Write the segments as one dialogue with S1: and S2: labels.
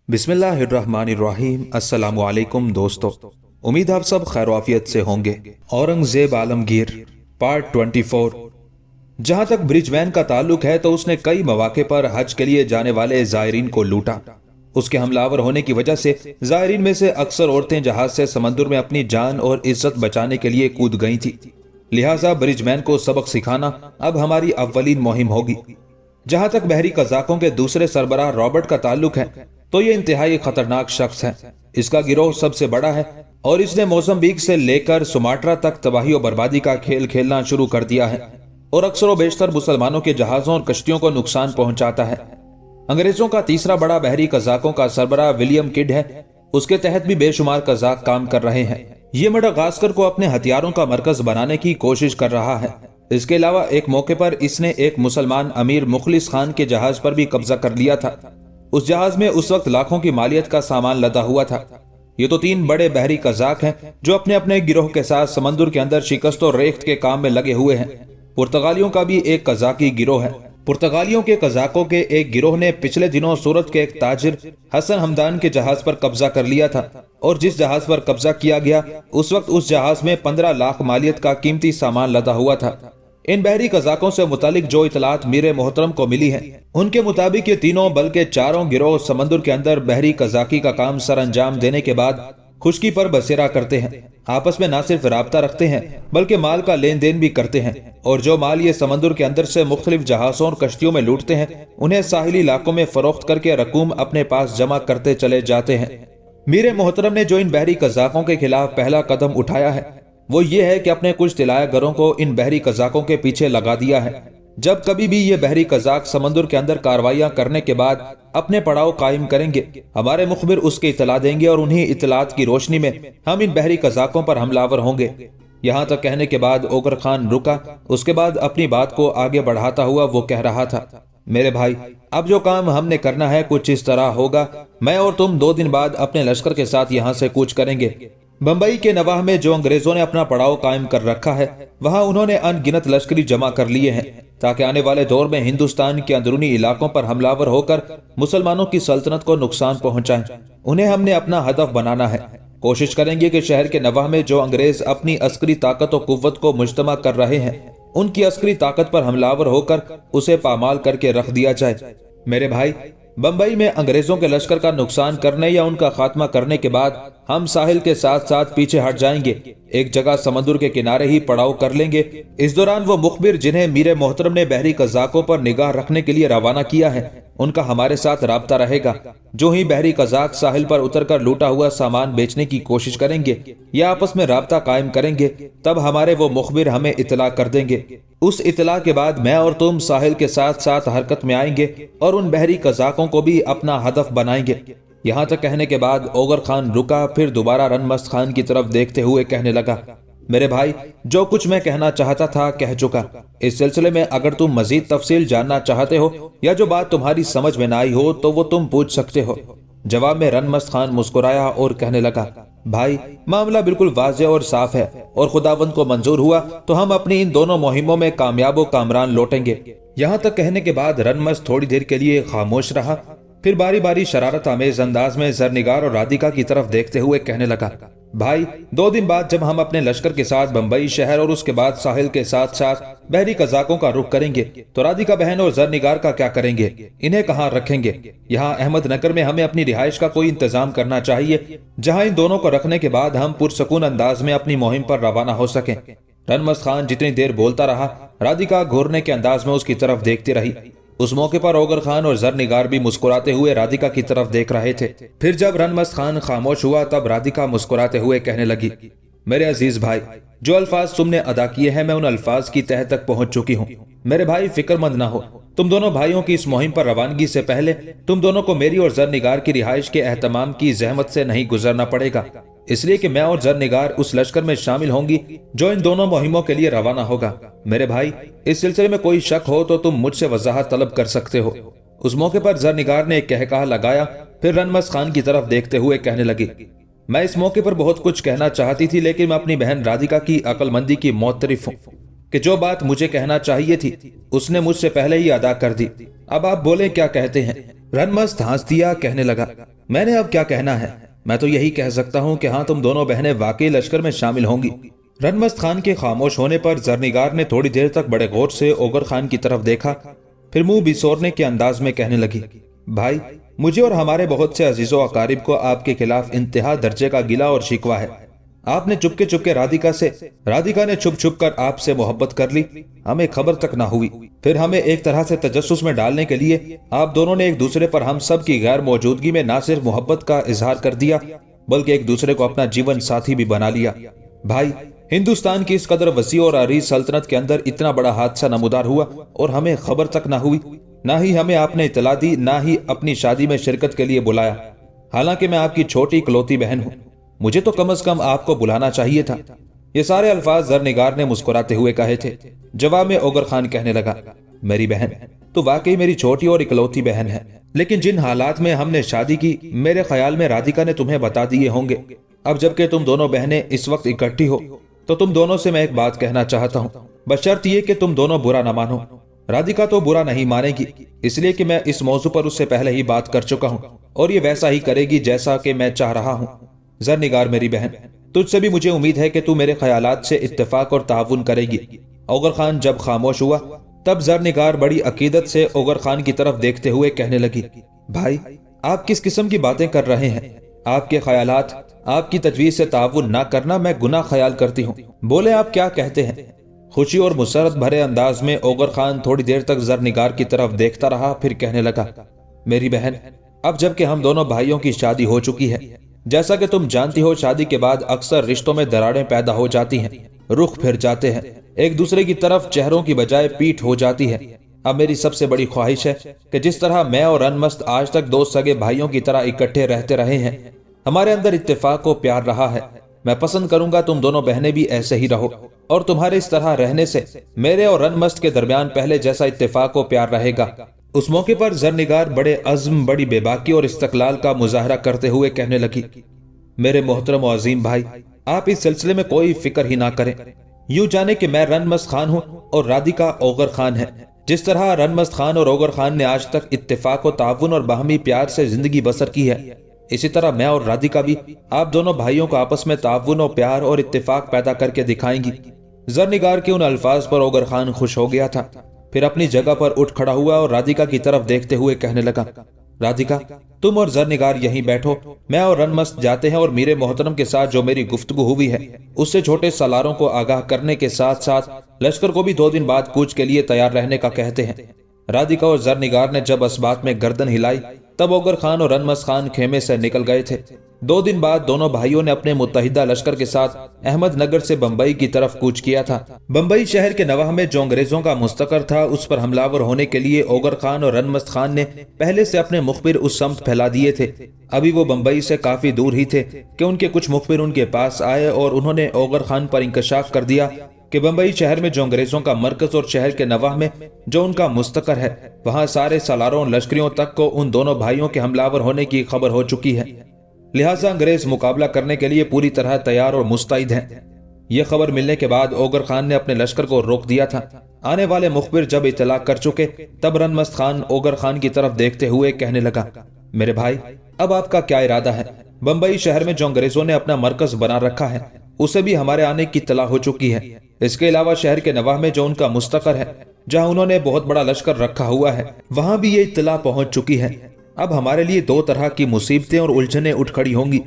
S1: बिस्मिल्लाहिर्रहमानिर्रहीम। अस्सलामु अलैकुम दोस्तों, उम्मीद आप सब खैर आफियत से होंगे। औरंगजेब आलमगीर पार्ट 24। जहां तक ब्रिजमैन का ताल्लुक है तो उसने कई मौके पर हज के लिए जाने वाले जायरीन को लूटा। उसके हमलावर होने की वजह से जायरीन में से अक्सर औरतें जहाज से समंदर में अपनी जान और इज्जत बचाने के लिए कूद गई थी। लिहाजा ब्रिजमैन को सबक सिखाना अब हमारी अव्वलीन मुहिम होगी। जहां तक बहरी कज़ाकों के दूसरे सरबराह रॉबर्ट का ताल्लुक है तो ये इंतहाई खतरनाक शख्स है। इसका गिरोह सबसे बड़ा है और इसने मोज़म्बिक से लेकर सुमाट्रा तक तबाही और बर्बादी का खेल खेलना शुरू कर दिया है और अक्सर व बेशतर मुसलमानों के जहाजों और कश्तियों को नुकसान पहुंचाता है। अंग्रेजों का तीसरा बड़ा बहरी कज़ाकों का सरबराह विलियम किड है। उसके तहत भी बेशुमार कज़ाक काम कर रहे हैं। ये मडागास्कर को अपने हथियारों का मरकज बनाने की कोशिश कर रहा है। इसके अलावा एक मौके पर इसने एक मुसलमान अमीर मुखलिस खान के जहाज पर भी कब्जा कर लिया था। उस जहाज में उस वक्त लाखों की मालियत का सामान लदा हुआ था। ये तो तीन बड़े बहरी कज़ाक हैं जो अपने अपने गिरोह के साथ समंदर के अंदर शिकस्त और रेख्त के काम में लगे हुए हैं। पुर्तगालियों का भी एक कज़ाकी गिरोह है। पुर्तगालियों के कज़ाकों के एक गिरोह ने पिछले दिनों सूरत के एक ताजिर हसन हमदान के जहाज पर कब्जा कर लिया था और जिस जहाज पर कब्जा किया गया उस वक्त उस जहाज में 15 लाख मालियत का कीमती सामान लदा हुआ था। इन बहरी कज़ाकों से मुतालिक जो इतलात मीर मोहतरम को मिली है उनके मुताबिक ये तीनों बल्कि चारों गिरोह समंदर के अंदर बहरी कज़ाकी का काम सर अंजाम देने के बाद खुश्की पर बसेरा करते हैं। आपस में न सिर्फ राब्ता रखते हैं बल्कि माल का लेन देन भी करते हैं और जो माल ये समंदर के अंदर से मुख्तलिफ जहाजों और कश्तियों में लूटते हैं उन्हें साहिली इलाकों में फरोख्त करके रकूम अपने पास जमा करते चले जाते हैं। मीर मोहतरम ने जो इन बहरी कज़ाकों के खिलाफ पहला कदम उठाया है वो ये है कि अपने कुछ तिलाया गरों को इन बहरी कज़ाकों के पीछे लगा दिया है। जब कभी भी ये बहरी कज़ाक समंदर के अंदर कार्रवाइयां करने के बाद अपने पड़ाव कायम करेंगे, हमारे मुखबिर उसके इतला देंगे और उन्हीं इतलात की रोशनी में हम इन बहरी कज़ाकों पर हमलावर होंगे। यहाँ तक कहने के बाद ओगर खान रुका। उसके बाद अपनी बात को आगे बढ़ाता हुआ वो कह रहा था, मेरे भाई, अब जो काम हमने करना है कुछ इस तरह होगा। मैं और तुम 2 दिन बाद अपने लश्कर के साथ यहाँ से कूच करेंगे। बंबई के नवाह में जो अंग्रेजों ने अपना पड़ाव कायम कर रखा है वहां उन्होंने अनगिनत लश्करी जमा कर लिए हैं ताकि आने वाले दौर में हिंदुस्तान के अंदरूनी इलाकों पर हमलावर होकर मुसलमानों की सल्तनत को नुकसान पहुंचाएं। उन्हें हमने अपना हदफ बनाना है। कोशिश करेंगे कि शहर के नवाह में जो अंग्रेज अपनी अस्करी ताकत और कुव्वत को मुज्तमा कर रहे हैं उनकी अस्करी ताकत पर हमलावर होकर उसे पामाल करके रख दिया जाए। मेरे भाई, बंबई में अंग्रेजों के लश्कर का नुकसान करने या उनका खात्मा करने के बाद हम साहिल के साथ साथ पीछे हट जाएंगे। एक जगह समंदर के किनारे ही पड़ाव कर लेंगे। इस दौरान वो मुखबिर जिन्हें मीर मोहतरम ने बहरी कज़ाकों पर निगाह रखने के लिए रवाना किया है उनका हमारे साथ राब्ता रहेगा। जो ही बहरी कज़ाक साहिल पर उतरकर लूटा हुआ सामान बेचने की कोशिश करेंगे या आपस में राब्ता कायम करेंगे तब हमारे वो मुखबिर हमें इतला कर देंगे। उस इतला के बाद मैं और तुम साहिल के साथ साथ हरकत में आएंगे और उन बहरी कज़ाकों को भी अपना हदफ बनाएंगे। यहाँ तक कहने के बाद ओगर खान रुका, फिर दोबारा रनमस्त खान की तरफ देखते हुए कहने लगा, मेरे भाई, जो कुछ मैं कहना चाहता था कह चुका। इस सिलसिले में अगर तुम मजीद तफसील जानना चाहते हो या जो बात तुम्हारी समझ में ना आई हो तो वो तुम पूछ सकते हो। जवाब में रनमस्त खान मुस्कुराया और कहने लगा, भाई, मामला बिल्कुल वाज़ेह और साफ है और खुदावंद को मंजूर हुआ तो हम अपनी इन दोनों मुहिमों में कामयाब व कामरान लौटेंगे। यहाँ तक कहने के बाद रनमस्त थोड़ी देर के लिए खामोश रहा, फिर बारी बारी शरारत आमेज अंदाज में जरनिगार और राधिका की तरफ देखते हुए कहने लगा, भाई, 2 दिन बाद जब हम अपने लश्कर के साथ बंबई शहर और उसके बाद साहिल के साथ साथ बहरी कज़ाकों का रुख करेंगे तो राधिका बहन और जरनिगार का क्या करेंगे? इन्हें कहाँ रखेंगे? यहाँ अहमदनगर में हमें अपनी रिहाइश का कोई इंतजाम करना चाहिए जहाँ इन दोनों को रखने के बाद हम पुरसकून अंदाज में अपनी मुहिम पर रवाना हो सकें। रनमस्त खान जितनी देर बोलता रहा राधिका घूरने के अंदाज में उसकी तरफ देखती रही। उस मौके पर ओगर खान और जरनिगार भी मुस्कुराते हुए राधिका की तरफ देख रहे थे। फिर जब रनमस्त खान खामोश हुआ तब राधिका मुस्कुराते हुए कहने लगी, मेरे अजीज भाई, जो अल्फाज तुमने अदा किए हैं मैं उन अल्फाज की तह तक पहुंच चुकी हूँ। मेरे भाई, फिक्रमंद ना हो। तुम दोनों भाइयों की इस मुहिम पर रवानगी से पहले तुम दोनों को मेरी और जरनिगार की रिहाइश के एहतमाम की जहमत से नहीं गुजरना पड़ेगा, इसलिए कि मैं और जरनिगार उस लश्कर में शामिल होंगी जो इन दोनों मुहिमों के लिए रवाना होगा। मेरे भाई, इस सिलसिले में कोई शक हो तो तुम मुझसे वजाहत तलब कर सकते हो। उस मौके पर जरनिगार ने एक कहकहा लगाया, फिर रनमस्त खान की तरफ देखते हुए कहने लगी, मैं इस मौके पर बहुत कुछ कहना चाहती थी, लेकिन मैं अपनी बहन राधिका की अक्लमंदी की मोतरफ हूँ कि जो बात मुझे कहना चाहिए थी उसने मुझसे पहले ही अदा कर दी। अब आप बोले क्या कहते हैं। रनमस्त हंस दिया, कहने लगा, मैंने अब क्या कहना है, मैं तो यही कह सकता हूँ कि हाँ, तुम दोनों बहनें वाकई लश्कर में शामिल होंगी। रनमस्त खान के खामोश होने पर जरनिगार ने थोड़ी देर तक बड़े गौर से ओगर खान की तरफ देखा, फिर मुंह बिसोरने के अंदाज में कहने लगी, भाई, मुझे और हमारे बहुत से अजीजों अकारिब को आपके खिलाफ इंतहा दर्जे का गिला और शिकवा है। आपने चुपके चुपके राधिका ने छुप छुप कर आपसे मोहब्बत कर ली, हमें खबर तक ना हुई। फिर हमें एक तरह से तजस्सुस में डालने के लिए आप दोनों ने एक दूसरे पर हम सब की गैर मौजूदगी में ना सिर्फ मोहब्बत का इजहार कर दिया, बल्कि एक दूसरे को अपना जीवन साथी भी बना लिया। भाई, हिंदुस्तान की इस कदर वसी और अरीज सल्तनत के अंदर इतना बड़ा हादसा नमूदार हुआ और हमें खबर तक ना हुई। ना ही हमें आपने इतला दी, ना ही अपनी शादी में शिरकत के लिए बुलाया। हालांकि मैं आपकी छोटी इकलौती बहन हूं, मुझे तो कम से कम आपको बुलाना चाहिए था। ये सारे अल्फाज जरनिगार ने मुस्कुराते हुए कहे थे। जवाब में ओगर खान कहने लगा, मेरी बहन तो वाकई मेरी छोटी और इकलौती बहन है, लेकिन जिन हालात में हमने शादी की, मेरे ख्याल में राधिका ने तुम्हें बता दिए होंगे। अब जबकि तुम दोनों बहनें इस वक्त इकट्ठी हो, तो तुम दोनों से मैं एक बात कहना चाहता हूँ, बशर्त ये कि तुम दोनों बुरा न मानो। राधिका तो बुरा नहीं मानेगी, इसलिए कि मैं इस मौजू पर उससे पहले ही बात कर चुका हूँ और ये वैसा ही करेगी जैसा कि मैं चाह रहा हूँ। जरनिगार मेरी बहन, तुझसे भी मुझे उम्मीद है कि तू मेरे ख्यालात से इत्तेफाक और ताउन करेगी। ओगर खान जब खामोश हुआ, तब जरनिगार बड़ी अकीदत से ओगर खान की तरफ देखते हुए कहने लगी, भाई, आप किस किस्म की बातें कर रहे हैं? आपके ख्यालात, आपकी तजवीज से ताउन ना करना मैं गुनाह ख्याल करती हूँ। बोले, आप क्या कहते हैं? खुशी और मुसरत भरे अंदाज में ओगर खान थोड़ी देर तक जरनिगार की तरफ देखता रहा, फिर कहने लगा, मेरी बहन, अब जबकि हम दोनों भाइयों की शादी हो चुकी है, जैसा कि तुम जानती हो, शादी के बाद अक्सर रिश्तों में दरारें पैदा हो जाती हैं, रुख फिर जाते हैं, एक दूसरे की तरफ चेहरों की बजाय पीठ हो जाती है। अब मेरी सबसे बड़ी ख्वाहिश है कि जिस तरह मैं और रनमस्त आज तक दो सगे भाइयों की तरह इकट्ठे रहते रहे हैं, हमारे अंदर इत्तेफाक और प्यार रहा है, मैं पसंद करूंगा तुम दोनों बहनें भी ऐसे ही रहो, और तुम्हारे इस तरह रहने से मेरे और रनमस्त के दरमियान पहले जैसा इत्तेफाक और प्यार रहेगा। उस मौके पर जरनिगार बड़े अज़्म, बड़ी बेबाकी और इस्तक़लाल का मुजाहरा करते हुए कहने लगी, मेरे मोहतरम और अजीम भाई, आप इस सिलसिले में कोई फिक्र ही ना करें। यूं जाने कि मैं रनमस्त खान हूं और राधिका ओगर खान है। जिस तरह रनमस्त खान और ओगर खान ने आज तक इत्तेफाक और ताउन और बाहमी प्यार से जिंदगी बसर की है, इसी तरह मैं और राधिका भी आप दोनों भाइयों को आपस में ताउन और प्यार और इत्तेफाक पैदा करके दिखाएंगी। जरनिगार के उन अल्फाज पर ओगर खान खुश हो गया था, फिर अपनी जगह पर उठ खड़ा हुआ और राधिका की तरफ देखते हुए कहने लगा, राधिका, तुम और जरनिगार यहीं बैठो, मैं और रनमस्त जाते हैं और मीरे मोहतरम के साथ जो मेरी गुफ्तगू हुई है उससे छोटे सलारों को आगाह करने के साथ साथ लश्कर को भी 2 दिन बाद कूच के लिए तैयार रहने का कहते हैं। राधिका और जरनिगार ने जब इस बात में गर्दन हिलाई, तब ओगर खान और रनमस्त खान खेमे से निकल गए थे। 2 दिन बाद दोनों भाइयों ने अपने मुत्तहिदा लश्कर के साथ अहमदनगर से बंबई की तरफ कूच किया था। बंबई शहर के नवाह में जो अंग्रेजों का मुस्तकर था, उस पर हमलावर होने के लिए ओगर खान और रनमस्त खान ने पहले से अपने मुखबिर उस समत फैला दिए थे। अभी वो बंबई से काफी दूर ही थे कि उनके कुछ मुखबिर उनके पास आए और उन्होंने ओगर खान पर इंकशाफ कर दिया कि बंबई शहर में जो अंग्रेजों का मरकज और शहर के नवाह में जो उनका मुस्तकर है, वहां सारे सलारों और लश्करियों तक को उन दोनों भाइयों के हमलावर होने की खबर हो चुकी है। लिहाजा अंग्रेज मुकाबला करने के लिए पूरी तरह तैयार और मुस्तैद हैं। यह खबर मिलने के बाद ओगर खान ने अपने लश्कर को रोक दिया था। आने वाले मुखबिर जब इतला कर चुके, तब रनमस्त खान ओगर खान की तरफ देखते हुए कहने लगा, मेरे भाई, अब आपका क्या इरादा है? बंबई शहर में जो अंग्रेजों ने अपना मरकज बना रखा है, उसे भी हमारे आने की इत्तला हो चुकी है। इसके अलावा शहर के नवाह में जो उनका मुस्तकर है, जहां उन्होंने बहुत बड़ा लश्कर रखा हुआ है, वहां भी ये इत्तला पहुंच चुकी है। अब हमारे लिए 2 तरह की मुसीबतें और उलझनें उठ खड़ी होंगी।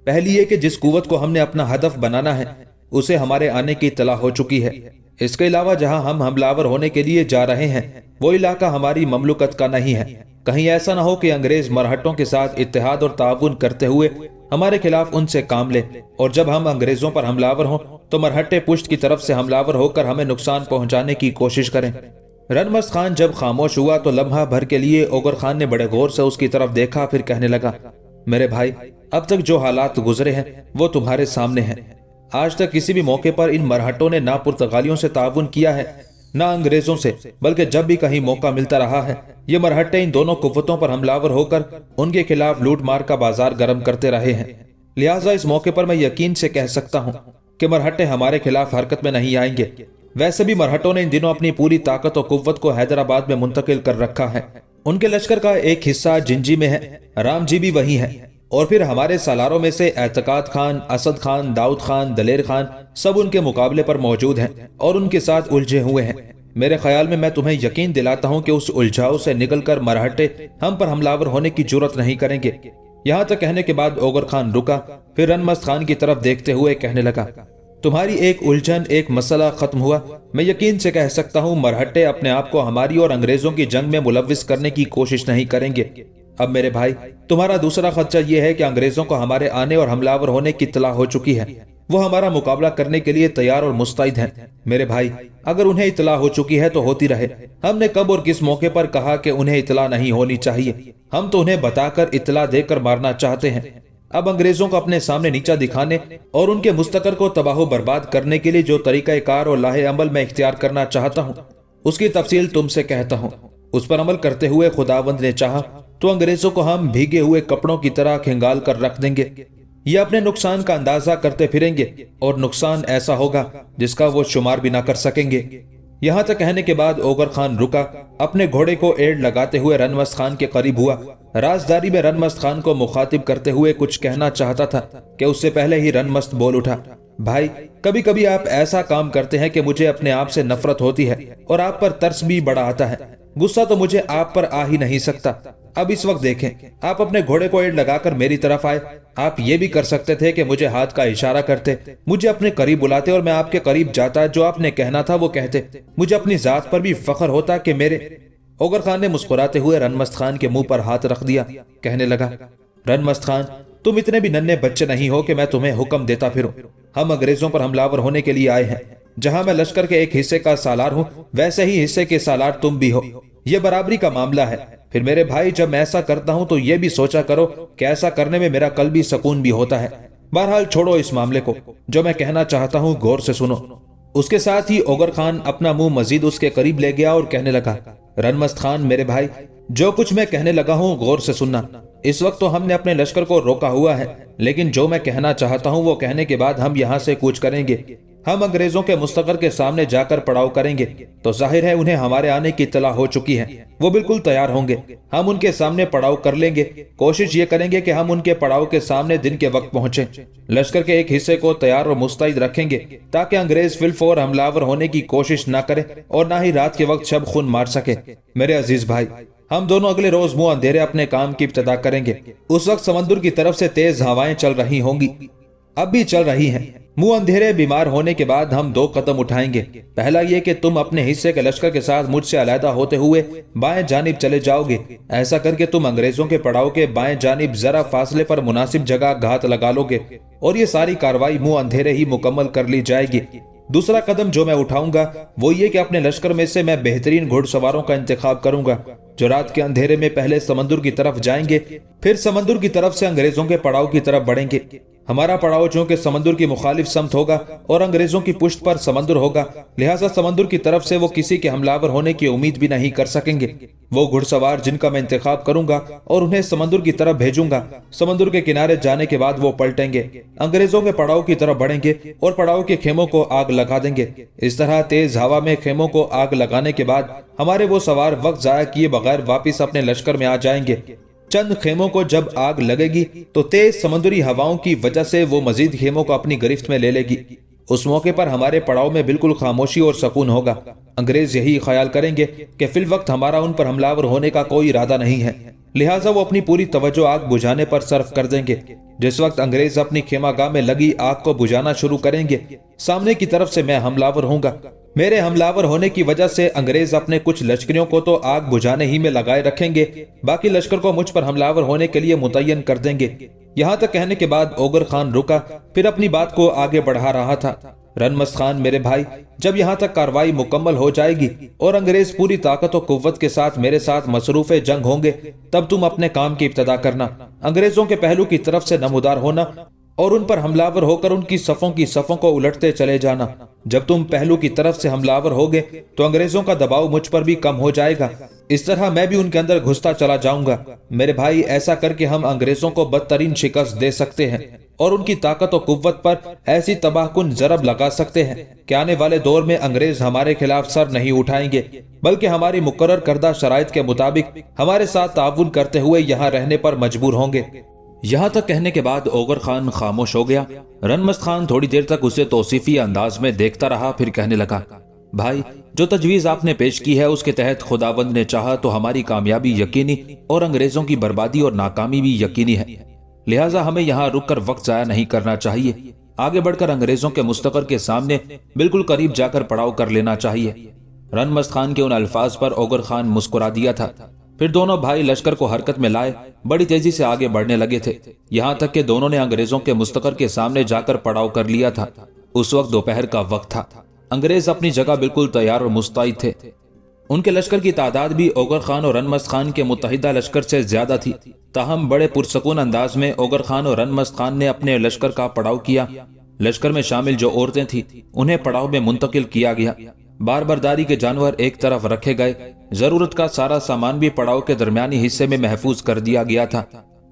S1: पहली ये कि जिस कुव्वत को हमने अपना हदफ बनाना है, उसे हमारे आने की इत्तला हो चुकी है। इसके अलावा जहां हम हमलावर होने के लिए जा रहे हैं, वो इलाका हमारी ममलुकत का नहीं है। कहीं ऐसा ना हो कि अंग्रेज मरहटों के साथ इत्तेहाद और ताउन करते हुए हमारे खिलाफ उनसे काम ले, और जब हम अंग्रेजों पर हमलावर हों तो मरहट्टे पुश्त की तरफ से हमलावर होकर हमें नुकसान पहुंचाने की कोशिश करें। रनमस्त खान जब खामोश हुआ तो लम्हा भर के लिए ओगर खान ने बड़े गौर से उसकी तरफ देखा, फिर कहने लगा, मेरे भाई, अब तक जो हालात गुजरे हैं वो तुम्हारे सामने हैं। आज तक किसी भी मौके पर इन मरहटों ने ना पुर्तगालियों से ताउन किया है, ना अंग्रेजों से, बल्कि जब भी कहीं मौका मिलता रहा है, ये मरहट्टे इन दोनों कुव्वतों पर हमलावर होकर उनके खिलाफ लूट मार का बाजार गर्म करते रहे हैं। लिहाजा इस मौके पर मैं यकीन से कह सकता हूँ कि मरहट्टे हमारे खिलाफ हरकत में नहीं आएंगे। वैसे भी मरहट्टों ने इन दिनों अपनी पूरी ताकत और कुव्वत को हैदराबाद में मुंतकिल कर रखा है। उनके लश्कर का एक हिस्सा जिंजी में है, राम जी भी वही है, और फिर हमारे सालारों में से एतकाद खान, असद खान, दाऊद खान, दलेर खान सब उनके मुकाबले पर मौजूद हैं और उनके साथ उलझे हुए हैं। मेरे ख्याल में मैं तुम्हें यकीन दिलाता हूं कि उस उलझाव से निकलकर मरहट्टे हम पर हमलावर होने की जुर्रत नहीं करेंगे। यहां तक कहने के बाद ओगर खान रुका, फिर रनमस्त खान की तरफ देखते हुए कहने लगा, तुम्हारी एक उलझन, एक मसला खत्म हुआ। मैं यकीन से कह सकता हूं मरहट्टे अपने आप को हमारी और अंग्रेजों की जंग में मुलव्विस करने की कोशिश नहीं करेंगे। अब मेरे भाई, तुम्हारा दूसरा खदशा यह है कि अंग्रेजों को हमारे आने और हमलावर होने की इत्तला हो चुकी है। वो हमारा मुकाबला करने के लिए तैयार और मुस्तैद हैं। मेरे भाई, अगर उन्हें इत्तला हो चुकी है तो होती रहे। हमने कब और किस मौके पर कहा कि उन्हें इत्तला नहीं होनी चाहिए? हम तो उन्हें बताकर इत्तला देकर मारना चाहते हैं। अब अंग्रेजों को अपने सामने नीचा दिखाने और उनके मुस्तकर को तबाह बर्बाद करने के लिए जो तरीका कार और लाहे अमल मैं इख्तियार करना चाहता हूँ, उसकी तफसील तुमसे कहता हूँ। उस पर अमल करते हुए खुदावंद ने चाहा तो अंग्रेजों को हम भीगे हुए कपड़ों की तरह खंगाल कर रख देंगे। ये अपने नुकसान का अंदाजा करते फिरेंगे और नुकसान ऐसा होगा जिसका वो शुमार भी ना कर सकेंगे। यहां तक कहने के बाद ओगर खान रुका, अपने घोड़े को एड़ लगाते हुए रनमस्त खान के करीब हुआ। राजदारी में रनमस्त खान को मुखातिब करते हुए कुछ कहना चाहता था कि उससे पहले ही रनमस्त बोल उठा, भाई, कभी कभी आप ऐसा काम करते हैं कि मुझे अपने आप से नफरत होती है और आप पर तरस भी बड़ा आता है। गुस्सा तो मुझे आप पर आ ही नहीं सकता। अब इस वक्त देखें, आप अपने घोड़े को एड़ लगाकर मेरी तरफ आए। आप ये भी कर सकते थे कि मुझे हाथ का इशारा करते, मुझे अपने करीब बुलाते और मैं आपके करीब जाता, जो आपने कहना था वो कहते। मुझे अपनी जात पर भी फख्र होता कि मेरे। ओगर खान ने मुस्कुराते हुए रनमस्त खान के मुंह पर हाथ रख दिया, कहने लगा, रनमस्त खान, तुम इतने भी नन्हे बच्चे नहीं हो कि मैं तुम्हें हुक्म देता फिरूं। हम अंग्रेजों पर हमलावर होने के लिए आए हैं। जहां मैं लश्कर के एक हिस्से का सालार हूं, वैसे ही हिस्से के सालार तुम भी हो। यह बराबरी का मामला है। फिर मेरे भाई, जब मैं ऐसा करता हूं तो यह भी सोचा करो कि ऐसा करने में मेरा कल्बी सुकून भी होता है। बहरहाल छोड़ो इस मामले को, जो मैं कहना चाहता हूं गौर से सुनो। उसके साथ ही ओगर खान अपना मुंह मजीद उसके करीब ले गया और कहने लगा, रनमस्त खान मेरे भाई, जो कुछ मैं कहने लगा हूं गौर से सुनना। इस वक्त तो हमने अपने लश्कर को रोका हुआ है, लेकिन जो मैं कहना चाहता हूं वो कहने के बाद हम यहाँ से कूच करेंगे। हम अंग्रेजों के मुस्तकर के सामने जाकर पड़ाव करेंगे तो जाहिर है उन्हें हमारे आने की इत्तला हो चुकी है। वो बिल्कुल तैयार होंगे। हम उनके सामने पड़ाव कर लेंगे। कोशिश ये करेंगे कि हम उनके पड़ाव के सामने दिन के वक्त पहुंचे। लश्कर के एक हिस्से को तैयार और मुस्तैद रखेंगे ताकि अंग्रेज फिलफौर हमलावर होने की कोशिश न करे और न ही रात के वक्त शब खून मार सके। मेरे अजीज भाई, हम दोनों अगले रोज मुंह अंधेरे अपने काम की इब्तिदा करेंगे। उस वक्त समंदर की तरफ से तेज हवाएं चल रही होंगी, अब भी चल रही हैं। मुंह अंधेरे बीमार होने के बाद हम दो कदम उठाएंगे। पहला ये कि तुम अपने हिस्से के लश्कर के साथ मुझसे अलहदा होते हुए बाएं जानिब चले जाओगे। ऐसा करके तुम अंग्रेजों के पड़ाव के बाएं जानिब जरा फासले पर मुनासिब जगह घात लगा लोगे और ये सारी कार्रवाई मुंह अंधेरे ही मुकम्मल कर ली जाएगी। दूसरा कदम जो मैं उठाऊंगा वो ये कि अपने लश्कर में से मैं बेहतरीन घुड़सवारों का इंतखाब करूंगा जो रात के अंधेरे में पहले समंदर की तरफ जाएंगे, फिर समंदर की तरफ से अंग्रेजों के पड़ाव की तरफ बढ़ेंगे। हमारा पड़ाव चूंकि समंदर की मुखालिफ समत होगा और अंग्रेजों की पुष्ट पर समंदर होगा, लिहाजा समंदर की तरफ से वो किसी के हमलावर होने की उम्मीद भी नहीं कर सकेंगे। वो घुड़सवार जिनका मैं इंतखाब करूंगा और उन्हें समंदर की तरफ भेजूंगा, समंदर के किनारे जाने के बाद वो पलटेंगे, अंग्रेजों के पड़ाव की तरफ बढ़ेंगे और पड़ाव के खेमों को आग लगा देंगे। इस तरह तेज हवा में खेमों को आग लगाने के बाद हमारे वो सवार वक्त जाया किए बगैर वापिस अपने लश्कर में आ जाएंगे। चंद खेमों को जब आग लगेगी तो तेज समुद्री हवाओं की वजह से वो मजीद खेमों को अपनी गिरफ्त में ले लेगी। उस मौके पर हमारे पड़ाव में बिल्कुल खामोशी और सुकून होगा। अंग्रेज यही ख्याल करेंगे कि फिल वक्त हमारा उन पर हमलावर होने का कोई इरादा नहीं है, लिहाजा वो अपनी पूरी तवज्जो आग बुझाने पर सर्फ कर देंगे। जिस वक्त अंग्रेज अपनी खेमागाह में लगी आग को बुझाना शुरू करेंगे, सामने की तरफ से मैं हमलावर होऊंगा। मेरे हमलावर होने की वजह से अंग्रेज अपने कुछ लश्करियों को तो आग बुझाने ही में लगाए रखेंगे, बाकी लश्कर को मुझ पर हमलावर होने के लिए मुतय्यन कर देंगे। यहाँ तक कहने के बाद ओगर खान रुका, फिर अपनी बात को आगे बढ़ा रहा था। रनमस्त खान मेरे भाई, जब यहाँ तक कार्रवाई मुकम्मल हो जाएगी और अंग्रेज पूरी ताकत और कुव्वत के साथ मेरे साथ मसरूफे जंग होंगे, तब तुम अपने काम की इब्तिदा करना। अंग्रेजों के पहलू की तरफ से नमूदार होना और उन पर हमलावर होकर उनकी सफों को उलटते चले जाना। جب تم پہلو کی طرف سے حملہ آور ہوگے تو انگریزوں کا دباؤ مجھ پر بھی کم ہو جائے گا، اس طرح میں بھی ان کے اندر گھستا چلا جاؤں گا۔ میرے بھائی، ایسا کر کے ہم انگریزوں کو بدترین شکست دے سکتے ہیں اور ان کی طاقت و قوت پر ایسی تباہ کن ضرب لگا سکتے ہیں کہ آنے والے دور میں انگریز ہمارے خلاف سر نہیں اٹھائیں گے، بلکہ ہماری مقرر کردہ شرائط کے مطابق ہمارے ساتھ تعاون کرتے ہوئے یہاں رہنے پر مجبور ہوں گے۔ یہاں تک کہنے کے بعد اوغر خان خاموش ہو گیا۔ رنمست خان تھوڑی دیر تک اسے توصیفی انداز میں دیکھتا رہا، پھر کہنے لگا، بھائی، جو تجویز آپ نے پیش کی ہے اس کے تحت خداوند نے چاہا تو ہماری کامیابی یقینی اور انگریزوں کی بربادی اور ناکامی بھی یقینی ہے، لہٰذا ہمیں یہاں رک کر وقت ضائع نہیں کرنا چاہیے، آگے بڑھ کر انگریزوں کے مستقر کے سامنے بالکل قریب جا کر پڑاؤ کر لینا چاہیے۔ رنمست خان کے ان الفاظ پر اوغر خان مسکرا دیا تھا۔ پھر دونوں بھائی لشکر کو حرکت میں لائے بڑی تیزی سے آگے بڑھنے لگے تھے، یہاں تک کہ دونوں نے انگریزوں کے مستقر کے سامنے جا کر پڑاؤ کر لیا تھا۔ اس وقت دوپہر کا وقت تھا، انگریز اپنی جگہ بالکل تیار اور مستعد تھے۔ ان کے لشکر کی تعداد بھی اوغر خان اور رنمست خان کے متحدہ لشکر سے زیادہ تھی، تاہم بڑے پرسکون انداز میں اوغر خان اور رنمست خان نے اپنے لشکر کا پڑاؤ کیا۔ لشکر میں شامل جو عورتیں تھیں انہیں پڑاؤ میں منتقل کیا گیا، بار برداری کے جانور ایک طرف رکھے گئے، ضرورت کا سارا سامان بھی پڑاؤ کے درمیانی حصے میں محفوظ کر دیا گیا تھا۔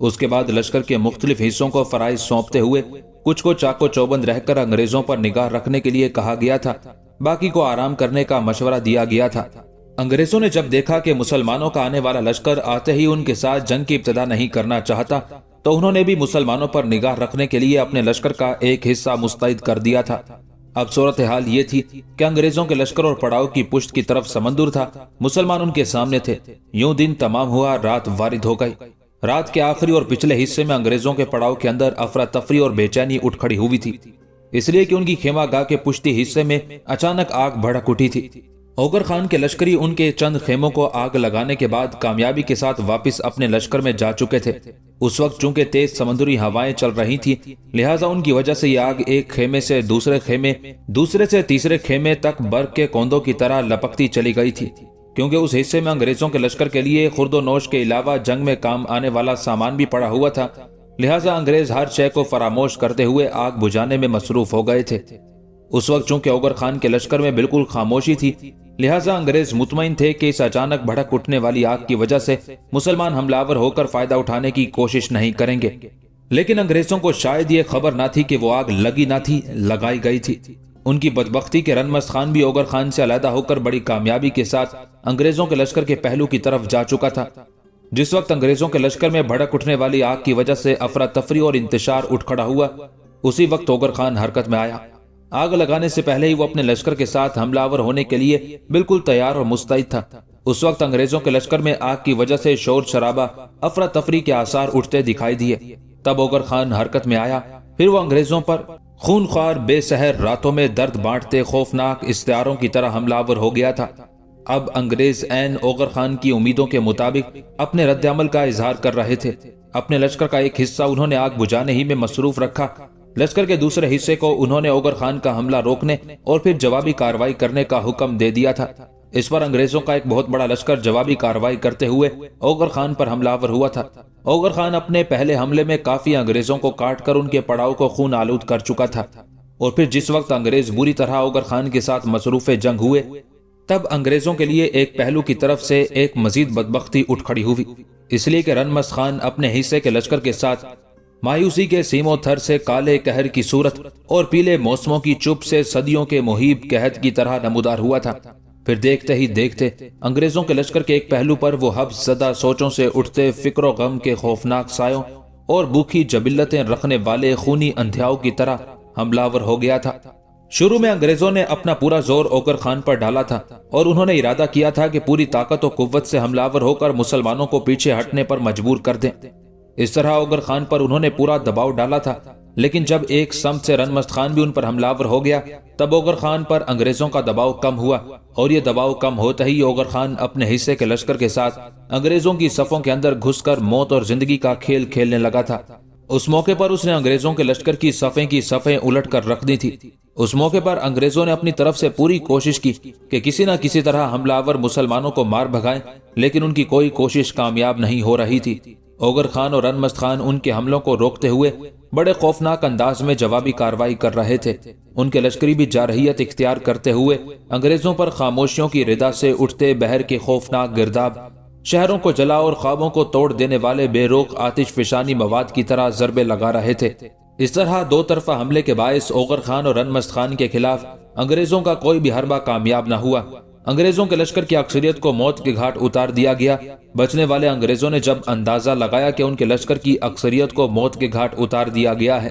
S1: اس کے بعد لشکر کے مختلف حصوں کو فرائض سونپتے ہوئے کچھ کو چاق و چوبند رہ کر انگریزوں پر نگاہ رکھنے کے لیے کہا گیا تھا، باقی کو آرام کرنے کا مشورہ دیا گیا تھا۔ انگریزوں نے جب دیکھا کہ مسلمانوں کا آنے والا لشکر آتے ہی ان کے ساتھ جنگ کی ابتدا نہیں کرنا چاہتا، تو انہوں نے بھی مسلمانوں پر نگاہ رکھنے کے لیے اپنے لشکر کا ایک حصہ مستعد کر دیا تھا۔ اب صورتحال یہ تھی کہ انگریزوں کے لشکر اور پڑاؤ کی پشت کی طرف سمندر تھا، مسلمان ان کے سامنے تھے۔ یوں دن تمام ہوا، رات وارد ہو گئی۔ رات کے آخری اور پچھلے حصے میں انگریزوں کے پڑاؤ کے اندر افراتفری اور بے چینی اٹھ کھڑی ہوئی تھی، اس لیے کہ ان کی خیمہ گاہ کے پشتی حصے میں اچانک آگ بھڑک اٹھی تھی۔ اوغر خان کے لشکری ان کے چند خیموں کو آگ لگانے کے بعد کامیابی کے ساتھ واپس اپنے لشکر میں جا چکے تھے۔ اس وقت چونکہ تیز سمندری ہوائیں چل رہی تھیں، لہٰذا ان کی وجہ سے یہ آگ ایک خیمے سے دوسرے خیمے، دوسرے سے تیسرے خیمے تک برق کے کوندوں کی طرح لپکتی چلی گئی تھی، کیونکہ اس حصے میں انگریزوں کے لشکر کے لیے خورد و نوش کے علاوہ جنگ میں کام آنے والا سامان بھی پڑا ہوا تھا، لہٰذا انگریز ہر شے کو فراموش کرتے ہوئے آگ بجھانے میں مصروف ہو گئے تھے۔ اس وقت چونکہ اوغر خان کے لشکر میں بالکل خاموشی تھی، لہٰذا انگریز مطمئن تھے کہ اس اچانک بھڑک اٹھنے والی آگ کی وجہ سے مسلمان حملہ آور ہو کر فائدہ اٹھانے کی کوشش نہیں کریں گے، لیکن انگریزوں کو شاید یہ خبر نہ تھی کہ وہ آگ لگی نہ تھی، لگائی گئی تھی۔ ان کی بدبختی کے رنمست خان بھی اوغر خان سے علیحدہ ہو کر بڑی کامیابی کے ساتھ انگریزوں کے لشکر کے پہلو کی طرف جا چکا تھا۔ جس وقت انگریزوں کے لشکر میں بھڑک اٹھنے والی آگ کی وجہ سے افراتفری اور انتشار اٹھ کھڑا ہوا، اسی وقت اوغر خان حرکت میں آیا۔ آگ لگانے سے پہلے ہی وہ اپنے لشکر کے ساتھ حملہ آور ہونے کے لیے بالکل تیار اور مستعد تھا۔ اس وقت انگریزوں کے لشکر میں آگ کی وجہ سے شور شرابہ، افراتفری کے آثار اٹھتے دکھائی دیے۔ تب اوغر خان حرکت میں آیا، پھر وہ انگریزوں پر خونخوار بے سحر راتوں میں درد بانٹتے خوفناک استعاروں کی طرح حملہ آور ہو گیا تھا۔ اب انگریز عین اوغر خان کی امیدوں کے مطابق اپنے رد عمل کا اظہار کر رہے تھے۔ اپنے لشکر کا ایک حصہ انہوں نے آگ بجھانے ہی میں مصروف رکھا، لشکر کے دوسرے حصے کو انہوں نے اوغر خان کا حملہ روکنے اور پھر جوابی کارروائی کرنے کا حکم دے دیا تھا۔ اس پر انگریزوں کا ایک بہت بڑا لشکر جوابی کارروائی کرتے ہوئے اوغر خان پر حملہ آور ہوا تھا۔ اوغر خان اپنے پہلے حملے میں کافی انگریزوں کو کاٹ کر ان کے پڑاؤ کو خون آلود کر چکا تھا، اور پھر جس وقت انگریز بری طرح اوغر خان کے ساتھ مصروف جنگ ہوئے، تب انگریزوں کے لیے ایک پہلو کی طرف سے ایک مزید بدبختی اٹھ کھڑی ہوئی، اس لیے کہ رنمست خان اپنے حصے کے لشکر کے ساتھ مایوسی کے سیموں تھر سے کالے قہر کی صورت اور پیلے موسموں کی چپ سے صدیوں کے محیب قحط کی طرح نمودار ہوا تھا۔ پھر دیکھتے ہی دیکھتے انگریزوں کے لشکر کے ایک پہلو پر وہ حبس زدہ سوچوں سے اٹھتے فکر و غم کے خوفناک سایوں اور بھوکی جبلتیں رکھنے والے خونی اندھیاؤں کی طرح حملہ آور ہو گیا تھا۔ شروع میں انگریزوں نے اپنا پورا زور اوغر خان پر ڈالا تھا اور انہوں نے ارادہ کیا تھا کہ پوری طاقت و قوت سے حملہ آور ہو کر مسلمانوں کو پیچھے ہٹنے پر مجبور کر دیں۔ اس طرح اوغر خان پر انہوں نے پورا دباؤ ڈالا تھا، لیکن جب ایک سمت سے رنمست خان بھی ان پر حملہ آور ہو گیا، تب اوغر خان پر انگریزوں کا دباؤ کم ہوا، اور یہ دباؤ کم ہوتا ہی اوغر خان اپنے حصے کے لشکر کے ساتھ انگریزوں کی صفوں کے اندر گھس کر موت اور زندگی کا کھیل کھیلنے لگا تھا۔ اس موقع پر اس نے انگریزوں کے لشکر کی صفیں الٹ کر رکھ دی تھی۔ اس موقع پر انگریزوں نے اپنی طرف سے پوری کوشش کی کہ کسی نہ کسی طرح حملہ آور مسلمانوں کو مار بھگائیں، لیکن ان کی کوئی کوشش کامیاب نہیں ہو رہی تھی۔ اوغر خان اور رنمست خان ان کے حملوں کو روکتے ہوئے بڑے خوفناک انداز میں جوابی کارروائی کر رہے تھے۔ ان کے لشکری بھی جارحیت اختیار کرتے ہوئے انگریزوں پر خاموشیوں کی ردا سے اٹھتے بحر کے خوفناک گرداب، شہروں کو جلا اور خوابوں کو توڑ دینے والے بے روک آتش فشانی مواد کی طرح ضربے لگا رہے تھے۔ اس طرح دو طرفہ حملے کے باعث اوغر خان اور رنمست خان کے خلاف انگریزوں کا کوئی بھی حربہ کامیاب نہ ہوا۔ انگریزوں کے لشکر کی اکثریت کو موت کے گھاٹ اتار دیا گیا۔ بچنے والے انگریزوں نے جب اندازہ لگایا کہ ان کے لشکر کی اکثریت کو موت کے گھاٹ اتار دیا گیا ہے،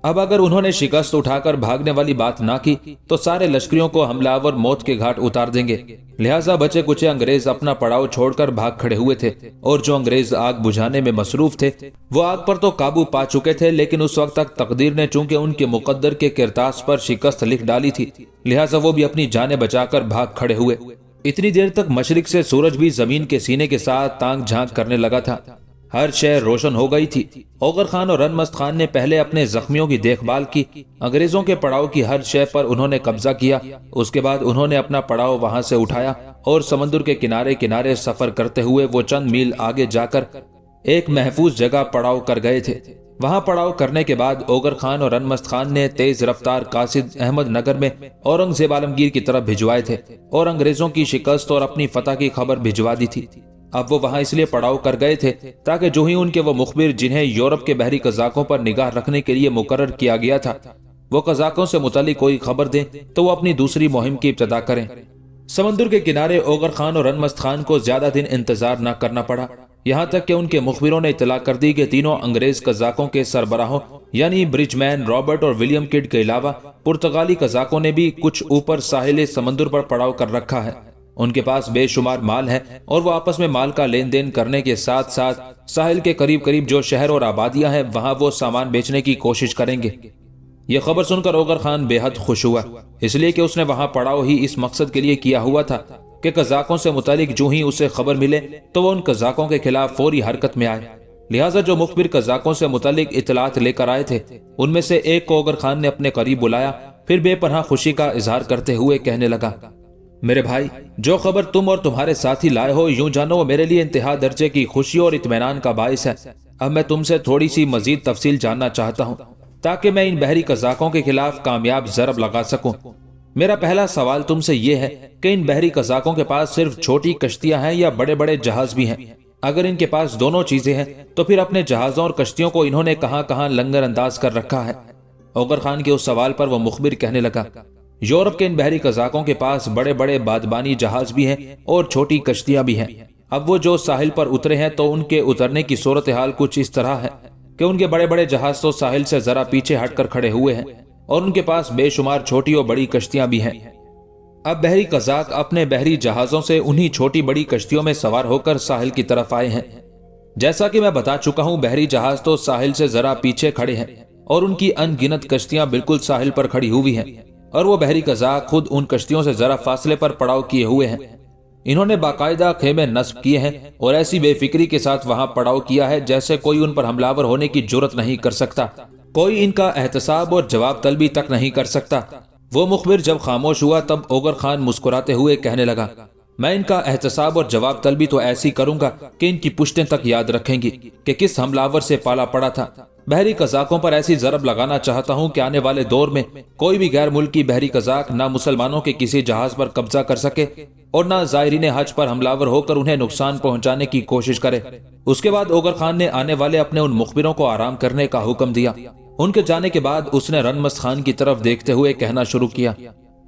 S1: اب اگر انہوں نے شکست اٹھا کر بھاگنے والی بات نہ کی تو سارے لشکریوں کو حملہ آور موت کے گھاٹ اتار دیں گے۔ لہٰذا بچے کچے انگریز اپنا پڑاؤ چھوڑ کر بھاگ کھڑے ہوئے تھے، اور جو انگریز آگ بجھانے میں مصروف تھے وہ آگ پر تو قابو پا چکے تھے، لیکن اس وقت تک تقدیر نے چونکہ ان کے مقدر کے کرتاس پر شکست لکھ ڈالی تھی، لہٰذا وہ بھی اپنی جانیں بچا کر بھاگ کھڑے ہوئے۔ اتنی دیر تک مشرق سے سورج بھی زمین کے سینے کے ساتھ تانگ جھانک کرنے لگا تھا۔ ہر شے روشن ہو گئی تھی۔ اوغر خان اور رنمست خان نے پہلے اپنے زخمیوں کی دیکھ بھال کی۔ انگریزوں کے پڑاؤ کی ہر شے پر انہوں نے قبضہ کیا۔ اس کے بعد انہوں نے اپنا پڑاؤ وہاں سے اٹھایا اور سمندر کے کنارے کنارے سفر کرتے ہوئے وہ چند میل آگے جا کر ایک محفوظ جگہ پڑاؤ کر گئے تھے۔ وہاں پڑاؤ کرنے کے بعد اوغر خان اور رنمست خان نے تیز رفتار قاصد احمد نگر میں اورنگزیب عالمگیر کی طرف بھجوائے تھے اور انگریزوں کی شکست اور اپنی فتح کی خبر بھجوا دی تھی۔ اب وہ وہاں اس لیے پڑاؤ کر گئے تھے تاکہ جو ہی ان کے وہ مخبر جنہیں یورپ کے بحری قزاقوں پر نگاہ رکھنے کے لیے مقرر کیا گیا تھا وہ قزاقوں سے متعلق کوئی خبر دیں تو وہ اپنی دوسری مہم کی ابتدا کریں۔ سمندر کے کنارے اوغر خان اور رنمست خان کو زیادہ دن انتظار نہ کرنا پڑا، یہاں تک کہ ان کے مخبروں نے اطلاع کر دی کہ تینوں انگریز قزاقوں کے سربراہوں یعنی برج مین، رابرٹ اور ولیم کڈ کے علاوہ پرتگالی قزاقوں نے بھی کچھ اوپر ساحل سمندر پر پڑاؤ کر رکھا ہے۔ ان کے پاس بے شمار مال ہے اور وہ آپس میں مال کا لین دین کرنے کے ساتھ ساتھ ساحل کے قریب قریب جو شہر اور آبادیاں ہیں وہاں وہ سامان بیچنے کی کوشش کریں گے۔ یہ خبر سن کر اوغر خان بے حد خوش ہوا، اس لیے کہ اس نے وہاں پڑاؤ ہی اس مقصد کے لیے کیا ہوا تھا کہ قزاقوں سے متعلق جو ہی اسے خبر ملے تو وہ ان قزاقوں کے خلاف فوری حرکت میں آئے۔ لہٰذا جو مخبر قزاقوں سے متعلق اطلاعات لے کر آئے تھے ان میں سے ایک کو اوغر خان نے اپنے قریب بلایا، پھر بے پناہ خوشی کا اظہار کرتے ہوئے کہنے لگا، میرے بھائی، جو خبر تم اور تمہارے ساتھی لائے ہو یوں جانو وہ میرے لیے انتہا درجے کی خوشی اور اطمینان کا باعث ہے۔ اب میں تم سے تھوڑی سی مزید تفصیل جاننا چاہتا ہوں تاکہ میں ان بحری قزاقوں کے خلاف کامیاب ضرب لگا سکوں۔ میرا پہلا سوال تم سے یہ ہے کہ ان بحری قزاقوں کے پاس صرف چھوٹی کشتیاں ہیں یا بڑے بڑے جہاز بھی ہیں؟ اگر ان کے پاس دونوں چیزیں ہیں تو پھر اپنے جہازوں اور کشتیوں کو انہوں نے کہاں کہاں لنگر انداز کر رکھا ہے؟ اوغر خان کے اس سوال پر وہ مخبر کہنے لگا، یورپ کے ان بحری قزاقوں کے پاس بڑے بڑے بادبانی جہاز بھی ہیں اور چھوٹی کشتیاں بھی ہیں۔ اب وہ جو ساحل پر اترے ہیں تو ان کے اترنے کی صورتحال کچھ اس طرح ہے کہ ان کے بڑے بڑے جہاز تو ساحل سے ذرا پیچھے ہٹ کر کھڑے ہوئے ہیں اور ان کے پاس بے شمار چھوٹی اور بڑی کشتیاں بھی ہیں۔ اب بحری قزاق اپنے بحری جہازوں سے انہی چھوٹی بڑی کشتیوں میں سوار ہو کر ساحل کی طرف آئے ہیں۔ جیسا کہ میں بتا چکا ہوں بحری جہاز تو ساحل سے ذرا پیچھے کھڑے ہیں اور ان کی ان گنت کشتیاں بالکل ساحل پر کھڑی ہوئی ہیں، اور وہ بحری قزاق خود ان کشتیوں سے ذرا فاصلے پر پڑاؤ کیے ہوئے ہیں۔ انہوں نے باقاعدہ خیمے نصب کیے ہیں اور ایسی بے فکری کے ساتھ وہاں پڑاؤ کیا ہے جیسے کوئی ان پر حملہ آور ہونے کی جرت نہیں کر سکتا، کوئی ان کا احتساب اور جواب طلبی تک نہیں کر سکتا۔ وہ مخبر جب خاموش ہوا تب اوغر خان مسکراتے ہوئے کہنے لگا، میں ان کا احتساب اور جواب طلبی تو ایسی کروں گا کہ ان کی پشتیں تک یاد رکھیں گی کہ کس حملہ آور سے پالا پڑا تھا۔ بحری قزاقوں پر ایسی ضرب لگانا چاہتا ہوں کہ آنے والے دور میں کوئی بھی غیر ملکی بحری قزاق نہ مسلمانوں کے کسی جہاز پر قبضہ کر سکے اور نہ زائرین حج پر حملہ آور ہو کر انہیں نقصان پہنچانے کی کوشش کرے۔ اس کے بعد اوغر خان نے آنے والے اپنے ان مخبروں کو آرام کرنے کا حکم دیا۔ ان کے جانے کے بعد اس نے رنمست خان کی طرف دیکھتے ہوئے کہنا شروع کیا،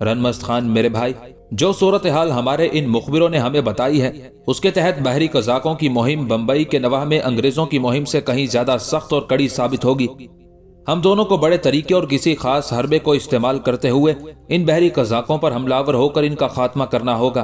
S1: رنمست خان میرے بھائی، جو صورتحال ہمارے ان مخبروں نے ہمیں بتائی ہے اس کے تحت بحری قزاقوں کی مہم بمبئی کے نواح میں انگریزوں کی مہم سے کہیں زیادہ سخت اور کڑی ثابت ہوگی۔ ہم دونوں کو بڑے طریقے اور کسی خاص حربے کو استعمال کرتے ہوئے ان بحری قزاقوں پر حملہ آور ہو کر ان کا خاتمہ کرنا ہوگا۔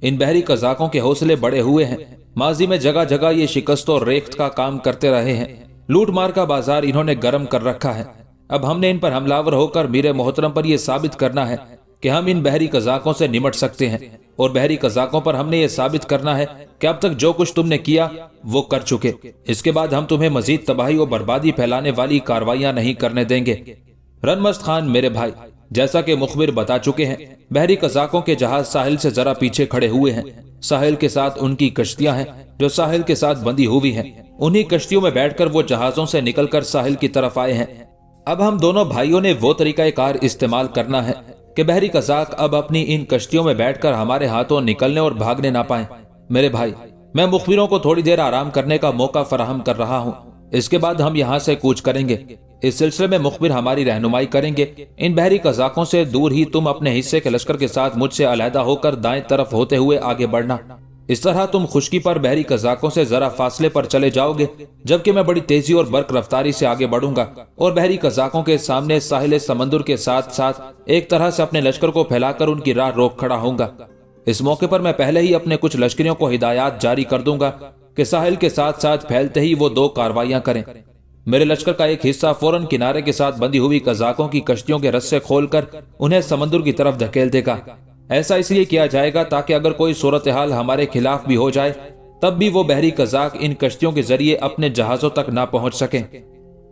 S1: ان بحری قزاقوں کے حوصلے بڑے ہوئے ہیں، ماضی میں جگہ جگہ یہ شکست اور ریخت کا کام کرتے رہے ہیں، لوٹ مار کا بازار انہوں نے گرم کر رکھا ہے۔ اب ہم نے ان پر حملہ آور ہو کر میرے محترم پر یہ ثابت کرنا ہے کہ ہم ان بحری قزاقوں سے نمٹ سکتے ہیں، اور بحری قزاقوں پر ہم نے یہ ثابت کرنا ہے کہ اب تک جو کچھ تم نے کیا وہ کر چکے۔ اس کے بعد ہم تمہیں مزید تباہی اور بربادی پھیلانے والی کارروائیاں نہیں کرنے دیں گے۔ رنمست خان میرے بھائی، जैसा कि मुखबिर बता चुके हैं, बहरी कज़ाकों के जहाज साहिल से जरा पीछे खड़े हुए हैं। साहिल के साथ उनकी कश्तियां हैं जो साहिल के साथ बंधी हुई हैं। उन्हीं कश्तियों में बैठकर वो जहाजों से निकलकर साहिल की तरफ आए हैं। अब हम दोनों भाइयों ने वो तरीकाकार इस्तेमाल करना है कि बहरी कज़ाक अब अपनी इन कश्तियों में बैठकर हमारे हाथों निकलने और भागने ना पाए। मेरे भाई, मैं मुखबिरों को थोड़ी देर आराम करने का मौका फराहम कर रहा हूँ। इसके बाद हम यहाँ से कूच करेंगे। इस सिलसिले में मुखबिर हमारी रहनुमाई करेंगे। इन बहरी कज़ाकों से दूर ही तुम अपने हिस्से के लश्कर के साथ मुझसे अलहदा होकर दाएं तरफ होते हुए आगे बढ़ना। इस तरह तुम खुश्की पर बहरी कज़ाकों से जरा फासले पर चले जाओगे, जबकि मैं बड़ी तेजी और बर्क रफ्तारी से आगे बढ़ूंगा और बहरी कज़ाकों के सामने साहिल समंदर के साथ साथ एक तरह से अपने लश्कर को फैलाकर उनकी राह रोक खड़ा होऊंगा। इस मौके पर मैं पहले ही अपने कुछ लश्करियों को हिदायत जारी कर दूंगा कि साहिल के साथ साथ फैलते ही वो 2 कार्रवाइयां करें। मेरे लश्कर का एक हिस्सा फौरन किनारे के साथ बंधी हुई कज़ाकों की कश्तियों के रस्से खोलकर उन्हें समंदर की तरफ धकेल देगा। ऐसा इसलिए किया जाएगा ताकि अगर कोई सूरत हाल हमारे खिलाफ भी हो जाए तब भी वो बहरी कज़ाक इन कश्तियों के जरिए अपने जहाजों तक ना पहुंच सकें।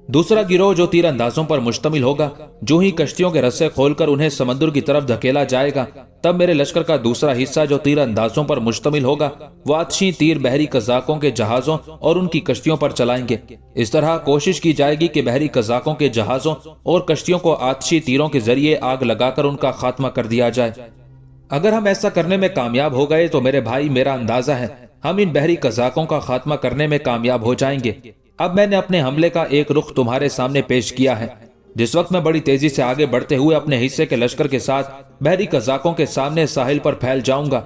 S1: दूसरा गिरोह जो तीर अंदाजों पर मुश्तमिल होगा, जो ही कश्तियों के रस्से खोलकर उन्हें समंदर की तरफ धकेला जाएगा, तब मेरे लश्कर का दूसरा हिस्सा जो तीर अंदाजों पर मुश्तमिल होगा वो आतिशी तीर बहरी कज़ाकों के जहाजों और उनकी कश्तियों पर चलाएंगे। इस तरह कोशिश की जाएगी कि बहरी कज़ाकों के जहाजों और कश्तियों को आतिशी तीरों के जरिए आग लगाकर उनका खात्मा कर दिया जाए। अगर हम ऐसा करने में कामयाब हो गए तो मेरे भाई, मेरा अंदाजा है हम इन बहरी कज़ाकों का खात्मा करने में कामयाब हो जाएंगे। अब मैंने अपने हमले का एक रुख तुम्हारे सामने पेश किया है। जिस वक्त मैं बड़ी तेजी से आगे बढ़ते हुए अपने हिस्से के लश्कर के साथ बहरी कज़ाकों के सामने साहिल पर फैल जाऊंगा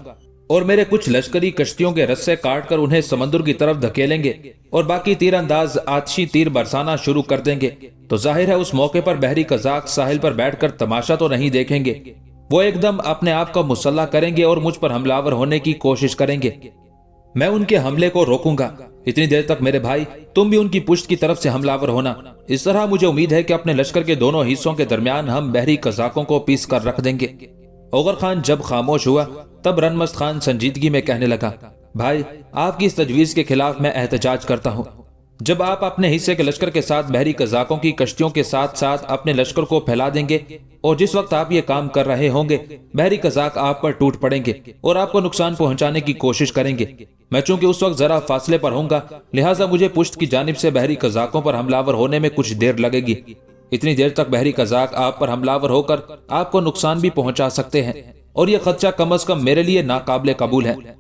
S1: और मेरे कुछ लश्करी कश्तियों के रस्से काटकर उन्हें समंदर की तरफ धकेलेंगे और बाकी तीरंदाज आतिशी तीर बरसाना शुरू कर देंगे, तो जाहिर है उस मौके पर बहरी कज़ाक साहिल पर बैठकर तमाशा तो नहीं देखेंगे। वो एकदम अपने आप को मुसल्ला करेंगे और मुझ पर हमलावर होने की कोशिश करेंगे। मैं उनके हमले को रोकूंगा। इतनी देर तक मेरे भाई तुम भी उनकी पुश्त की तरफ से हमलावर होना। इस तरह मुझे उम्मीद है कि अपने लश्कर के दोनों हिस्सों के दरमियान हम बहरी कज़ाकों को पीस कर रख देंगे। ओगर खान जब खामोश हुआ तब रनमस्त खान संजीदगी में कहने लगा, भाई आपकी इस तजवीज के खिलाफ मैं एहतजाज करता हूँ। जब आप अपने हिस्से के लश्कर के साथ बहरी कज़ाकों की कश्तियों के साथ साथ अपने लश्कर को फैला देंगे और जिस वक्त आप ये काम कर रहे होंगे बहरी कज़ाक आप पर टूट पड़ेंगे और आपको नुकसान पहुंचाने की कोशिश करेंगे। मैं चूंकि उस वक्त जरा फासले पर होऊंगा, लिहाजा मुझे पुश्त की जानिब से बहरी कज़ाकों पर हमलावर होने में कुछ देर लगेगी। इतनी देर तक बहरी कज़ाक आप पर हमलावर होकर आपको नुकसान भी पहुंचा सकते हैं और यह खदशा कम अज कम मेरे लिए नाकाबिले कबूल है।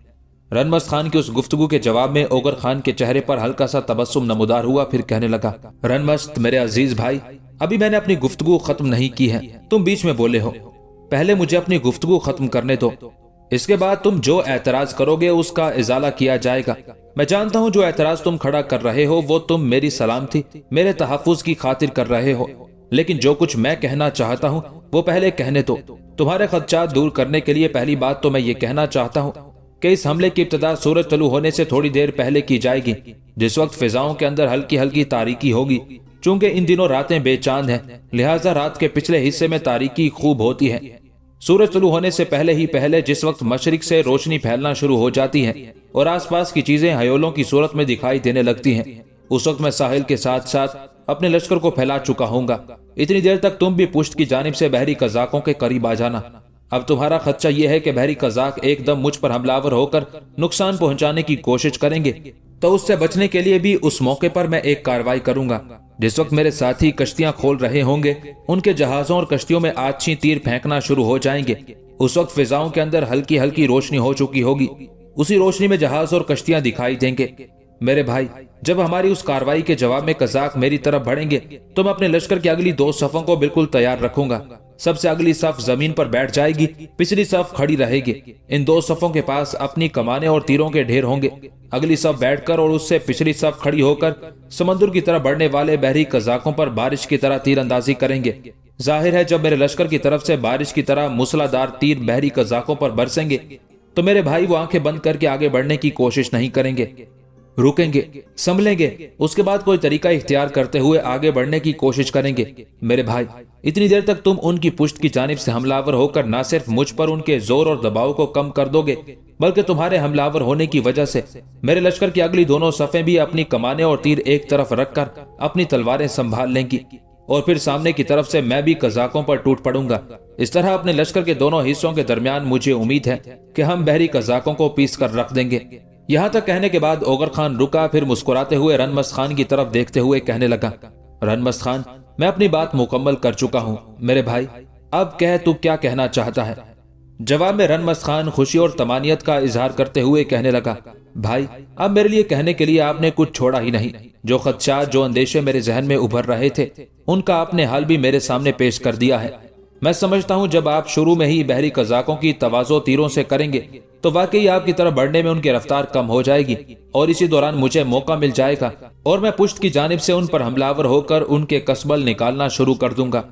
S1: रनमस्त खान की उस गुफ्तगू के जवाब में ओगर खान के चेहरे पर हल्का सा तबस्सुम नमूदार हुआ। फिर कहने लगा, रनमस्त मेरे अजीज भाई, अभी मैंने अपनी गुफ्तगू खत्म नहीं की है, तुम बीच में बोले हो। पहले मुझे अपनी गुफ्तगू खत्म करने दो, इसके बाद तुम जो एतराज करोगे उसका इजाला किया जाएगा। मैं जानता हूँ जो एतराज तुम खड़ा कर रहे हो वो तुम मेरी सलामती, मेरे तहफ़्फ़ुज़ की खातिर कर रहे हो, लेकिन जो कुछ मैं कहना चाहता हूँ वो पहले कहने दो। तुम्हारे खदशात दूर करने के लिए पहली बात तो मैं ये कहना चाहता हूँ कि इस हमले की इब्तिदा सूरज तलू होने से थोड़ी देर पहले की जाएगी, जिस वक्त फिजाओं के अंदर हल्की हल्की तारीकी होगी। चूंकि इन दिनों रातें बेचांद हैं, लिहाजा रात के पिछले हिस्से में तारीकी खूब होती है। सूरज तलू होने से पहले ही पहले जिस वक्त मशरिक से रोशनी फैलना शुरू हो जाती है और आसपास की चीजें हयोलों की सूरत में दिखाई देने लगती हैं, उस वक्त मैं साहिल के साथ साथ अपने लश्कर को फैला चुका हूँगा। इतनी देर तक तुम भी पुश्त की जानिब से बहरी कज़ाकों के करीब आ जाना। अब तुम्हारा खदशा यह है कि बहरी कज़ाक एकदम मुझ पर हमलावर होकर नुकसान पहुंचाने की कोशिश करेंगे, तो उससे बचने के लिए भी उस मौके पर मैं एक कार्रवाई करूंगा। जिस वक्त मेरे साथी कश्तियां खोल रहे होंगे, उनके जहाजों और कश्तियों में आतिशी तीर फेंकना शुरू हो जाएंगे। उस वक्त फिजाओं के अंदर हल्की हल्की रोशनी हो चुकी होगी, उसी रोशनी में जहाज और कश्तियां दिखाई देंगे। मेरे भाई, जब हमारी उस कार्रवाई के जवाब में कज़ाक मेरी तरफ बढ़ेंगे तो मैं अपने लश्कर की अगली 2 सफ़ों को बिल्कुल तैयार रखूंगा। सबसे अगली सफ जमीन पर बैठ जाएगी, पिछली सफ खड़ी रहेगी। इन 2 सफों के पास अपनी कमाने और तीरों के ढेर होंगे। अगली सफ बैठकर और उससे पिछली सफ खड़ी होकर समंदर की तरफ बढ़ने वाले बहरी कज़ाकों पर बारिश की तरह तीर अंदाजी करेंगे। जाहिर है जब मेरे लश्कर की तरफ से बारिश की तरह मूसलाधार तीर बहरी कज़ाकों पर बरसेंगे तो मेरे भाई वो आंखें बंद करके आगे बढ़ने की कोशिश नहीं करेंगे, रुकेंगे, संभलेंगे, उसके बाद कोई तरीका इख्तियार करते हुए आगे बढ़ने की कोशिश करेंगे। मेरे भाई, इतनी देर तक तुम उनकी पुश्त की जानिब से हमलावर होकर न सिर्फ मुझ पर उनके जोर और दबाव को कम कर दोगे, बल्कि तुम्हारे हमलावर होने की वजह से मेरे लश्कर की अगली दोनों सफ़ें भी अपनी कमाने और तीर एक तरफ रखकर अपनी तलवारें संभाल लेंगी और फिर सामने की तरफ से मैं भी कज़ाकों पर टूट पड़ूंगा। इस तरह अपने लश्कर के दोनों हिस्सों के दरमियान मुझे उम्मीद है कि हम बहरी कज़ाकों को पीस कर रख देंगे। यहाँ तक कहने के बाद ओगर खान रुका, फिर मुस्कुराते हुए रनमस्त खान की तरफ देखते हुए कहने लगा, रनमस्त खान, मैं अपनी बात मुकम्मल कर चुका हूँ। मेरे भाई, अब कह तू क्या कहना चाहता है। जवाब में रनमस्त खान खुशी और तमानियत का इजहार करते हुए कहने लगा, भाई, अब मेरे लिए कहने के लिए आपने कुछ छोड़ा ही नहीं। जो खदशात, जो अंदेशे मेरे जहन में उभर रहे थे, उनका आपने हाल भी मेरे सामने पेश कर दिया है। मैं समझता हूँ जब आप शुरू में ही बहरी कज़ाकों की तवाज़ो तीरों से करेंगे तो वाकई आपकी तरफ बढ़ने में उनकी रफ्तार कम हो जाएगी और इसी दौरान मुझे मौका मिल जाएगा और मैं पुश्त की जानिब से उन पर हमलावर होकर उनके कसबल निकालना शुरू कर दूंगा।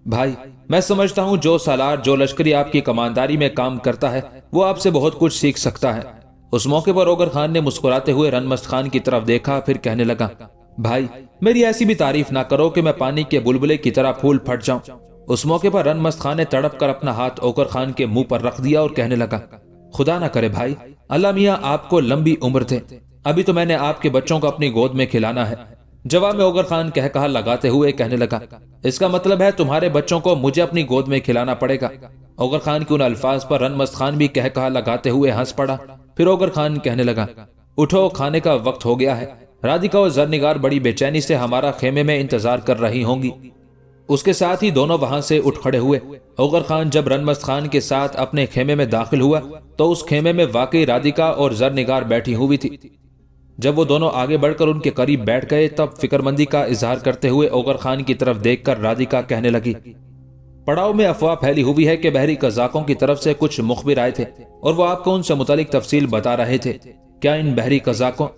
S1: भाई, मैं समझता हूँ जो सालार, जो लश्करी आपकी कमानदारी में काम करता है, वो आपसे बहुत कुछ सीख सकता है। उस मौके पर ओगर खान ने मुस्कुराते हुए रनमस्त खान की तरफ देखा, फिर कहने लगा, भाई, मेरी ऐसी भी तारीफ ना करो कि मैं पानी के बुलबुले की तरह फूल फट जाऊं। उस मौके पर रनमस्त खान ने तड़प कर अपना हाथ ओगर खान के मुंह पर रख दिया और कहने लगा, खुदा ना करे भाई, अल्लाह मियाँ आपको लंबी उम्र दे। अभी तो मैंने आपके बच्चों को अपनी गोद में खिलाना है। जवाब में ओगर खान कहकहा लगाते हुए कहने लगा, इसका मतलब है तुम्हारे बच्चों को मुझे अपनी गोद में खिलाना पड़ेगा। ओगर खान के उन अल्फाज पर रनमस्त खान भी कहकहा लगाते हुए हंस पड़ा। फिर ओगर खान कहने लगा, उठो, खाने का वक्त हो गया है। राधिका और जरनिगार बड़ी बेचैनी से हमारा खेमे में इंतजार कर रही होंगी। उसके साथ ही दोनों वहां से उठ खड़े हुए। ओगर खान जब रनमस्त खान के साथ अपने खेमे में दाखिल हुआ तो उस खेमे में वाकई राधिका और जरनिगार बैठी हुई थी। जब वो दोनों आगे बढ़कर उनके करीब बैठ गए तब फिक्रमंदी का इजहार करते हुए ओगर खान की तरफ देखकर राधिका कहने लगी, पड़ाव में अफवाह फैली हुई है कि बहरी कज़ाकों की तरफ से कुछ मुखबिर आए थे और वो आपको उनसे मुतालिक तफसील बता रहे थे। क्या इन बहरी कज़ाकों?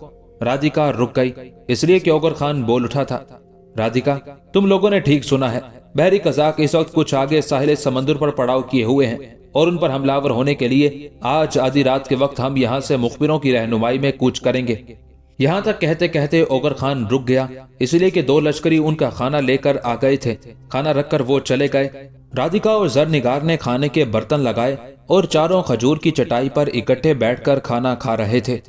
S1: राधिका रुक गई इसलिए कि ओगर खान बोल उठा था, राधिका, तुम लोगों ने ठीक सुना है। बहरी कज़ाक इस वक्त कुछ आगे साहिल समंदर पर पड़ाव किए हुए हैं और उन पर हमलावर होने के लिए आज आधी रात के वक्त हम यहाँ से मुखबिरों की रहनुमाई में कूच करेंगे। यहाँ तक कहते कहते ओगर खान रुक गया इसलिए कि दो लश्करी उनका खाना लेकर आ गए थे। खाना रखकर वो चले गए। राधिका और जरनिगार ने खाने के बर्तन लगाए और चारों खजूर की चटाई पर इकट्ठे बैठकर खाना खा रहे थे।